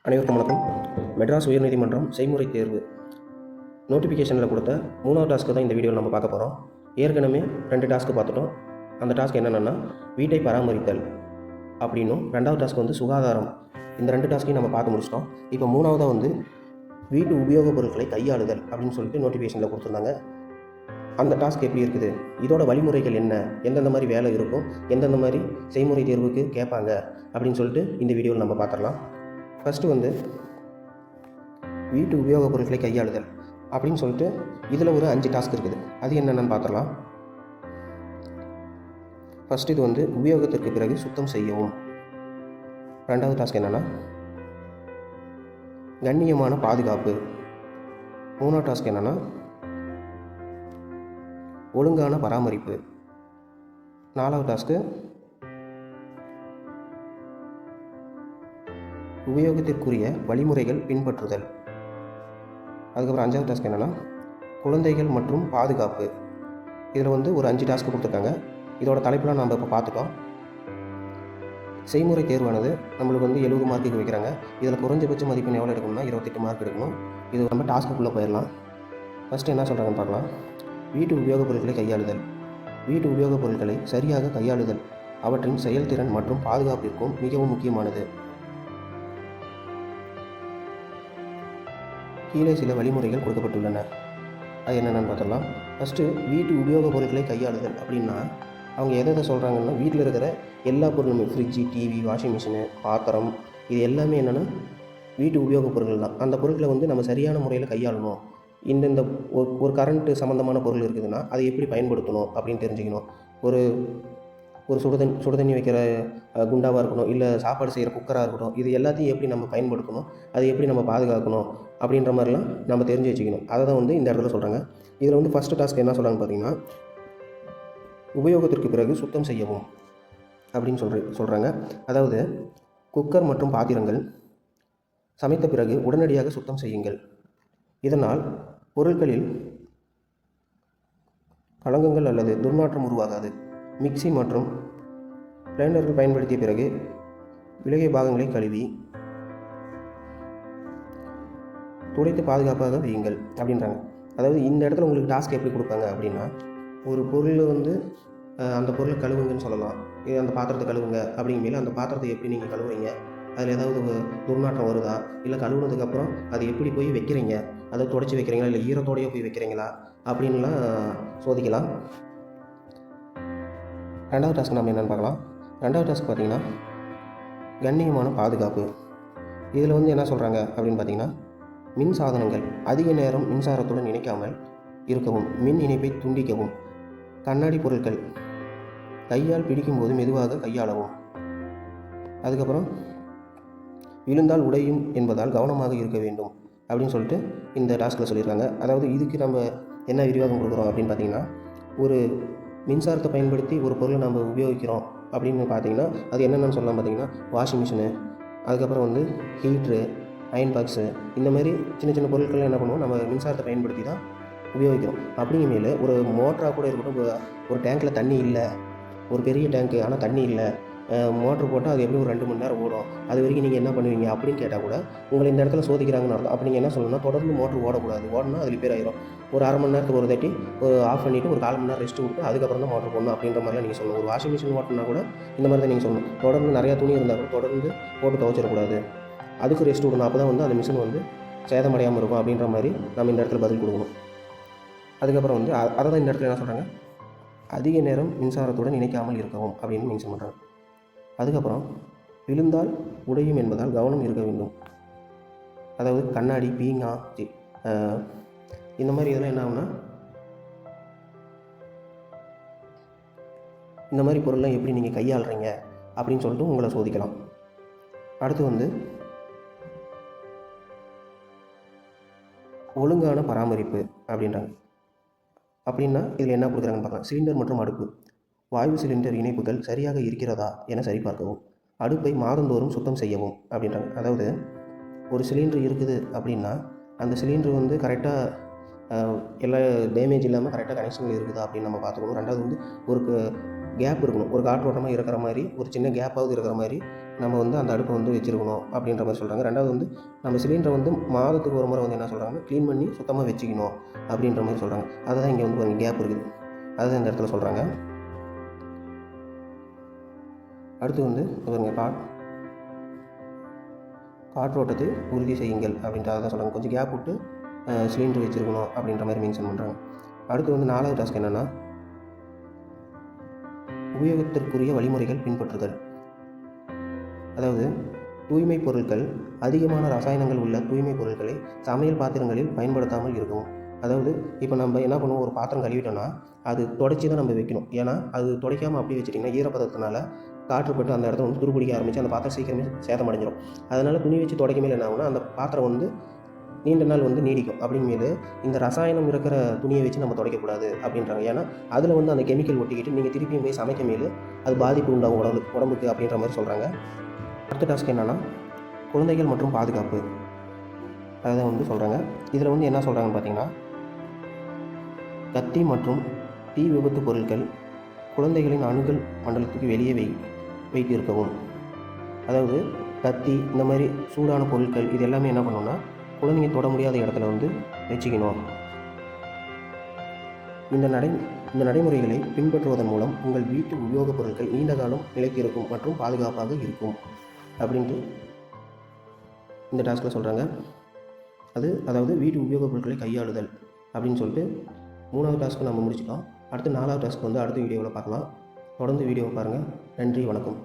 அனைவருக்கும் வணக்கம். மெட்ராஸ் உயர்நீதிமன்றம் செய்முறை தேர்வு நோட்டிஃபிகேஷனில் கொடுத்த 3வது டாஸ்க்கு தான் இந்த வீடியோவில் நம்ம பார்க்க போகிறோம். ஏற்கனவே 2 டாஸ்க்கு பார்த்துட்டோம். அந்த டாஸ்க் என்னென்னா வீட்டை பராமரித்தல் அப்படின்னும், 2வது டாஸ்க் வந்து சுகாதாரம். இந்த 2 டாஸ்க்கையும் நம்ம பார்த்து முடிச்சிட்டோம். இப்போ 3வதாக வந்து வீட்டு உபயோகப் பொருட்களை கையாளுதல் அப்படின்னு சொல்லிட்டு நோட்டிஃபிகேஷனில் கொடுத்துருந்தாங்க. அந்த டாஸ்க் எப்படி இருக்குது, இதோட வழிமுறைகள் என்ன, எந்தெந்த மாதிரி வேலை இருக்கும், எந்தெந்த மாதிரி செய்முறை தேர்வுக்கு கேட்பாங்க அப்படின்னு சொல்லிட்டு இந்த வீடியோவில் நம்ம பார்த்துடலாம். ஃபஸ்ட்டு வந்து வீட்டு உபயோகப் பொருட்களை கையாளுதல் அப்படின்னு சொல்லிட்டு இதில் ஒரு 5 டாஸ்க் இருக்குது. அது என்னென்னு பார்த்துடலாம். ஃபஸ்ட்டு இது வந்து உபயோகத்திற்கு பிறகு சுத்தம் செய்யவும். 2வது டாஸ்க் என்னென்னா கண்ணியமான பாதுகாப்பு. 3வது டாஸ்க் என்னென்னா ஒழுங்கான பராமரிப்பு. 4வது டாஸ்க்கு உபயோகத்திற்குரிய வழிமுறைகள் பின்பற்றுதல். அதுக்கப்புறம் 5வது டாஸ்க் என்னென்னா குழந்தைகள் மற்றும் பாதுகாப்பு. இதில் வந்து ஒரு 5 டாஸ்க்கு கொடுத்துருக்காங்க. இதோட தலைப்பெலாம் நம்ம இப்போ பார்த்துட்டோம். செய்முறை தேர்வானது நம்மளுக்கு வந்து 70 மார்க்குக்கு வைக்கிறாங்க. இதில் குறைஞ்சபட்ச மதிப்பெண் எவ்வளோ எடுக்கணும்னா 28 மார்க் எடுக்கணும். இது நம்ம டாஸ்க்குள்ளே போயிடலாம். ஃபஸ்ட்டு என்ன சொல்கிறாங்கன்னு பார்க்கலாம். வீட்டு உபயோகப் பொருட்களை கையாளுதல். வீட்டு உபயோகப் பொருட்களை சரியாக கையாளுதல் அவற்றின் செயல்திறன் மற்றும் பாதுகாப்பிற்கும் மிகவும் முக்கியமானது. கீழே சில வழிமுறைகள் கொடுக்கப்பட்டுள்ளன. அது என்னென்னு பார்த்தலாம். ஃபஸ்ட்டு வீட்டு உபயோகப் பொருட்களை கையாளுதல் அப்படின்னா அவங்க எதை சொல்கிறாங்கன்னா, வீட்டில் இருக்கிற எல்லா பொருளுமே, ஃப்ரிட்ஜு, டிவி, வாஷிங் மிஷினு, பாத்திரம், இது எல்லாமே என்னென்னா வீட்டு உபயோகப் பொருட்கள் தான். அந்த பொருட்களை வந்து நம்ம சரியான முறையில் கையாளணும். இந்தந்த ஒரு கரண்ட்டு சம்மந்தமான பொருள் இருக்குதுன்னா அதை எப்படி பயன்படுத்தணும் அப்படின்னு தெரிஞ்சுக்கணும். ஒரு சுடுதண்ணி வைக்கிற குண்டாவாக இருக்கணும், இல்லை சாப்பாடு செய்கிற குக்கராக இருக்கட்டும், இது எல்லாத்தையும் எப்படி நம்ம பயன்படுத்தணும், அதை எப்படி நம்ம பாதுகாக்கணும் அப்படின்ற மாதிரிலாம் நம்ம தெரிஞ்சு வச்சுக்கணும். அதை தான் வந்து இந்த இடத்துல சொல்கிறாங்க. இதில் வந்து ஃபஸ்ட்டு டாஸ்க் என்ன சொல்கிறாங்கன்னு பார்த்தீங்கன்னா உபயோகத்திற்கு பிறகு சுத்தம் செய்யவும் அப்படின்னு சொல்கிறாங்க. அதாவது குக்கர் மற்றும் பாத்திரங்கள் சமைத்த பிறகு உடனடியாக சுத்தம் செய்யுங்கள். இதனால் பொருட்களில் களங்கங்கள் அல்லது துர்நாற்றம் உருவாகாது. மிக்சி மற்றும் பிளெண்டர்கள் பயன்படுத்திய பிறகு விலகிய பாகங்களை கழுவி துடைத்து பாதுகாப்பாக வையுங்கள் அப்படின்றாங்க. அதாவது இந்த இடத்துல உங்களுக்கு டாஸ்க் எப்படி கொடுப்பாங்க அப்படின்னா, ஒரு பொருள் வந்து அந்த பொருளை கழுவுங்கன்னு சொல்லலாம். அந்த பாத்திரத்தை கழுவுங்க அப்படிங்கும்போது அந்த பாத்திரத்தை எப்படி நீங்கள் கழுவுறீங்க, அதில் ஏதாவது துர்நாற்றம் வருதா, இல்லை கழுவுனதுக்கப்புறம் அது எப்படி போய் வைக்கிறீங்க, அதை துடைச்சி வைக்கிறீங்களா, இல்லை ஈரத்தோடையே போய் வைக்கிறீங்களா அப்படின்லாம் சோதிக்கலாம். 2வது டாஸ்க் நம்ம என்னென்னு பார்க்கலாம். 2வது டாஸ்க் பார்த்திங்கன்னா கண்ணியமான பாதுகாப்பு. இதில் வந்து என்ன சொல்கிறாங்க அப்படின்னு பார்த்திங்கன்னா, மின் சாதனங்கள் அதிக நேரம் மின்சாரத்துடன் இணைக்காமல் இருக்கவும், மின் இணைப்பை துண்டிக்கவும், கண்ணாடி பொருட்கள் கையால் பிடிக்கும்போது மெதுவாக கையாளவும், அதுக்கப்புறம் விழுந்தால் உடையும் என்பதால் கவனமாக இருக்க வேண்டும் அப்படின்னு சொல்லிட்டு இந்த டாஸ்கில் சொல்லியிருக்காங்க. அதாவது இதுக்கு நம்ம என்ன விரிவாகம் கொடுக்குறோம் அப்படின்னு பார்த்திங்கன்னா, ஒரு மின்சாரத்தை பயன்படுத்தி ஒரு பொருளை நம்ம உபயோகிக்கிறோம் அப்படின்னு பார்த்திங்கன்னா அது என்னென்னு சொல்லலாம் பார்த்திங்கன்னா, வாஷிங் மிஷினு, அதுக்கப்புறம் வந்து ஹீட்ரு, அயன் பாக்ஸு, இந்த மாதிரி சின்ன சின்ன பொருட்கள் என்ன பண்ணுவோம், நம்ம மின்சாரத்தை பயன்படுத்தி தான் உபயோகிக்கிறோம். அப்படிங்குமேல ஒரு மோட்டராக கூட இருக்கட்டும், ஒரு டேங்க்கில் தண்ணி இல்லை, ஒரு பெரிய டேங்க்கு ஆனால் தண்ணி இல்லை, மோட்ரு போட்டால் அது எப்படி ஒரு 2 மணி நேரம் ஓடும், அது வரைக்கும் நீங்கள் என்ன பண்ணுவீங்க அப்படின்னு கேட்டால் கூட உங்களை இந்த இடத்துல சோதிக்கிறாங்கன்னு அர்த்தம். அப்போ நீங்கள் என்ன சொல்லணும்னா, தொடர்ந்து மோட்ரு ஓடக்கூடாது. ஓடனா அது ரிப்பேர் ஆகிரும். ஒரு அரை மணி நேரத்துக்கு ஒரு தாட்டி ஆஃப் பண்ணிவிட்டு ஒரு 1/4 மணி நேரம் ரெஸ்ட்டு விட்டு அதுக்கப்புறம் தான் மோட்ரு போடணும் அப்படின்ற மாதிரிலாம் நீங்கள் சொல்லணும். ஒரு வாஷிங் மிஷின் ஓட்டினா கூட இந்த மாதிரி தான் நீங்கள் சொல்லணும். தொடர்ந்து நிறையா துணி இருந்தால் கூட தொடர்ந்து போட்டு துவைச்சிடக்கூடாது, அதுக்கு ரெஸ்ட் விடணும். அப்போ தான் வந்து அந்த மிஷின் வந்து சேதமடையாமல் இருக்கும் அப்படின்ற மாதிரி நம்ம இந்த இடத்துல பதில் கொடுக்கணும். அதுக்கப்புறம் வந்து அதை தான் இந்த இடத்துல என்ன சொல்கிறாங்க, அதிக நேரம் மின்சாரத்துடன் இணைக்காமல் இருக்கவும் அப்படின்னு மென்ஷன் பண்ணுறாங்க. அதுக்கப்புறம் விழுந்தால் உடையும் என்பதால் கவனம் இருக்க வேண்டும். அதாவது கண்ணாடி, பீங்கா, இந்த மாதிரி இதெல்லாம் என்ன ஆகுனா, இந்த மாதிரி பொருள்லாம் எப்படி நீங்கள் கையாளுறீங்க அப்படின்னு சொல்லிட்டு உங்களை சோதிக்கலாம். அடுத்து வந்து ஒழுங்கான பராமரிப்பு அப்படின்றாங்க. அப்படின்னா இதில் என்ன கொடுக்குறாங்கன்னு பார்க்கலாம். சிலிண்டர் மற்றும் அடுப்பு, வாயு சிலிண்டர் இணைப்புகள் சரியாக இருக்கிறதா என சரிபார்க்கவும், அடுப்பை மாதந்தோறும் சுத்தம் செய்யவும் அப்படின்றாங்க. அதாவது ஒரு சிலிண்டர் இருக்குது அப்படின்னா அந்த சிலிண்டர் வந்து கரெக்டாக எல்லா டேமேஜ் இல்லாமல் கரெக்டாக கனெக்ஷனில் இருக்குதா அப்படின்னு நம்ம பார்த்துக்கணும். 2வது வந்து கேப் இருக்கணும். ஒரு காற்றோட்டமாக இருக்கிற மாதிரி, ஒரு சின்ன கேப்பாவது இருக்கிற மாதிரி நம்ம வந்து அந்த அடுப்பை வந்து வச்சுருக்கணும் அப்படின்ற மாதிரி சொல்கிறாங்க. ரெண்டாவது வந்து நம்ம சிலிண்டரை வந்து மாதத்துக்கு ஒரு முறை வந்து என்ன சொல்கிறாங்கன்னா க்ளீன் பண்ணி சுத்தமாக வச்சுக்கணும் அப்படின்ற மாதிரி சொல்கிறாங்க. அதுதான் இங்கே வந்து கொஞ்சம் கேப் இருக்குது, அதுதான் இந்த இடத்துல சொல்கிறாங்க. அடுத்து வந்து பாருங்க, காற்றோட்டத்தை உறுதி செய்யுங்கள் அப்படின்றத தான் சொல்கிறாங்க. கொஞ்சம் கேப் விட்டு சிலிண்டர் வச்சுருக்கணும் அப்படின்ற மாதிரி மென்ஷன் பண்ணுறாங்க. அடுத்து வந்து 4வது டாஸ்க் என்னென்னா உபயோகத்திற்குரிய வழிமுறைகள் பின்பற்றுதல். அதாவது தூய்மை பொருட்கள், அதிகமான ரசாயனங்கள் உள்ள தூய்மை பொருட்களை சமையல் பாத்திரங்களில் பயன்படுத்தாமல் இருக்கும். அதாவது இப்போ நம்ம என்ன பண்ணுவோம், ஒரு பாத்திரம் கழுவிட்டோம்னா அது தொடச்சி தான் நம்ம வைக்கணும். ஏன்னா அது துடைக்காமல் அப்படியே வச்சுட்டிங்கன்னா ஈரப்பதத்தினால காற்றுப்பட்டு அந்த இடத்துல வந்து துருப்பிடிக்க ஆரம்பித்து அந்த பாத்திரம் சீக்கிரமே சேதமடைஞ்சிடும். அதனால் துணி வச்சு துடைக்கமே என்ன ஆகுனா அந்த பாத்திரம் வந்து நீண்ட நாள் வந்து நீடிக்கும். அப்படிங்கும்போது இந்த ரசாயனம் இருக்கிற துணியை வச்சு நம்ம துடைக்கக்கூடாது அப்படின்றாங்க. ஏன்னா அதில் வந்து அந்த கெமிக்கல் ஒட்டிக்கிட்டு நீங்கள் திருப்பியும் போய் சமைக்கும் போது அது பாதிப்பு உண்டாகும் உடம்புக்கு அப்படின்ற மாதிரி சொல்கிறாங்க. அடுத்த டாஸ்க் என்னென்னா குழந்தைகள் மற்றும் பாதுகாப்பு, அதை வந்து சொல்கிறாங்க. இதில் வந்து என்ன சொல்கிறாங்கன்னு பார்த்தீங்கன்னா கத்தி மற்றும் தீ விபத்து பொருட்கள் குழந்தைகளின் அணுகல் மண்டலத்துக்கு வெளியே வைத்து இருக்கவும். அதாவது கத்தி இந்த மாதிரி சூடான பொருட்கள் இது எல்லாமே என்ன பண்ணணும்னா குழந்தைங்க தொட முடியாத இடத்துல வந்து வச்சுக்கணும். இந்த நடைமுறைகளை பின்பற்றுவதன் மூலம் உங்கள் வீட்டு உபயோகப் பொருட்கள் நீண்ட காலம் நிலைத்திருக்கும் மற்றும் பாதுகாப்பாக இருக்கும் அப்படின்ட்டு இந்த டாஸ்கில் சொல்கிறாங்க. அதாவது வீட்டு உபயோகப் பொருட்களை கையாளுதல் அப்படின்னு சொல்லிட்டு 3வது டாஸ்க்கு நம்ம முடிச்சிட்டோம். அடுத்து 4வது டாஸ்க் வந்து அடுத்த வீடியோவில் பார்க்கலாம். தொடர்ந்து வீடியோவை பாருங்கள். நன்றி, வணக்கம்.